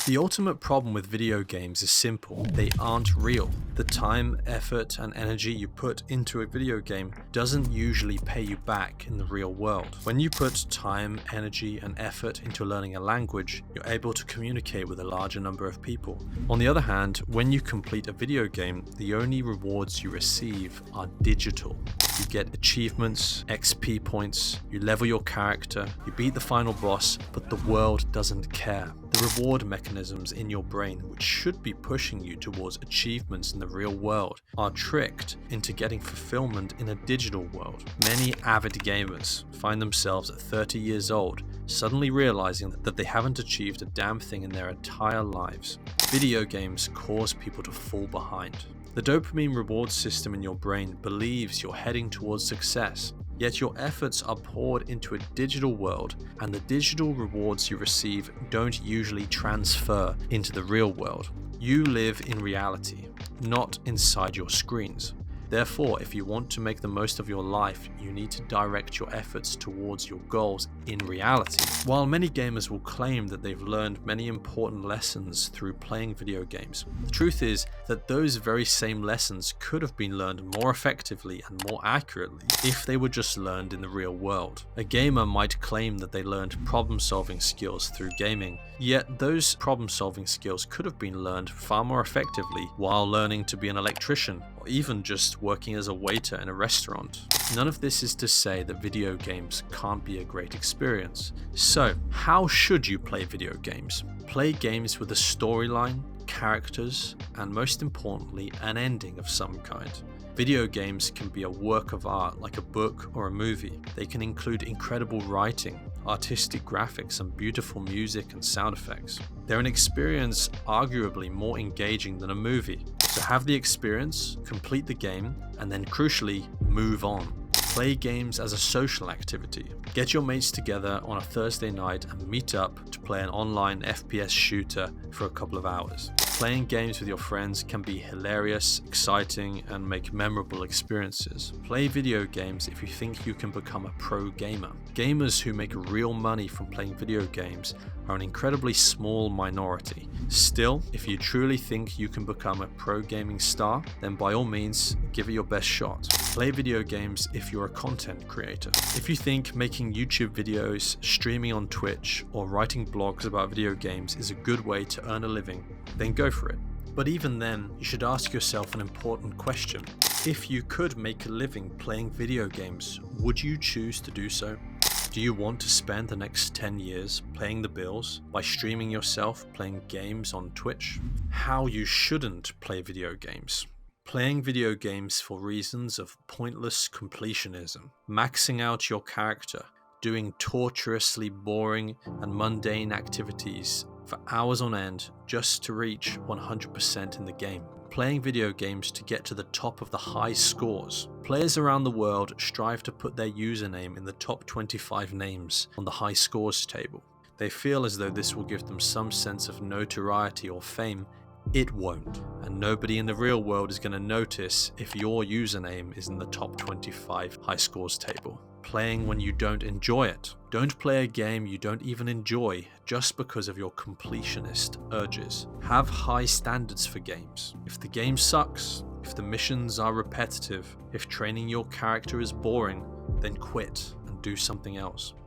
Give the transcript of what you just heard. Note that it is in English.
The ultimate problem with video games is simple. They aren't real. The time, effort, and energy you put into a video game doesn't usually pay you back in the real world. When you put time, energy, and effort into learning a language, you're able to communicate with a larger number of people. On the other hand, when you complete a video game, the only rewards you receive are digital. You get achievements, XP points, you level your character, you beat the final boss, but the world doesn't care. The reward mechanisms in your brain, which should be pushing you towards achievements in the real world, are tricked into getting fulfillment in a digital world. Many avid gamers find themselves at 30 years old, suddenly realizing that they haven't achieved a damn thing in their entire lives. Video games cause people to fall behind. The dopamine reward system in your brain believes you're heading towards success, yet your efforts are poured into a digital world, and the digital rewards you receive don't usually transfer into the real world. You live in reality, not inside your screens. Therefore, if you want to make the most of your life, you need to direct your efforts towards your goals in reality. While many gamers will claim that they've learned many important lessons through playing video games, the truth is that those very same lessons could have been learned more effectively and more accurately if they were just learned in the real world. A gamer might claim that they learned problem-solving skills through gaming, yet those problem-solving skills could have been learned far more effectively while learning to be an electrician, or even just working as a waiter in a restaurant. None of this is to say that video games can't be a great experience. So, how should you play video games? Play games with a storyline, characters, and most importantly, an ending of some kind. Video games can be a work of art like a book or a movie. They can include incredible writing, artistic graphics, and beautiful music and sound effects. They're an experience arguably more engaging than a movie. So have the experience, complete the game, and then crucially, move on. Play games as a social activity. Get your mates together on a Thursday night and meet up to play an online FPS shooter for a couple of hours. Playing games with your friends can be hilarious, exciting, and make memorable experiences. Play video games if you think you can become a pro gamer. Gamers who make real money from playing video games are an incredibly small minority. Still, if you truly think you can become a pro gaming star, then by all means, give it your best shot. Play video games if you're a content creator. If you think making YouTube videos, streaming on Twitch, or writing blogs about video games is a good way to earn a living, then go for it. But even then, you should ask yourself an important question. If you could make a living playing video games, would you choose to do so? Do you want to spend the next 10 years paying the bills by streaming yourself playing games on Twitch? How you shouldn't play video games. Playing video games for reasons of pointless completionism, maxing out your character, doing torturously boring and mundane activities for hours on end just to reach 100% in the game. Playing video games to get to the top of the high scores. Players around the world strive to put their username in the top 25 names on the high scores table. They feel as though this will give them some sense of notoriety or fame. It won't, and nobody in the real world is going to notice if your username is in the top 25 high scores table. Playing when you don't enjoy it. Don't play a game you don't even enjoy just because of your completionist urges. Have high standards for games. If the game sucks, if the missions are repetitive, if training your character is boring, then quit and do something else.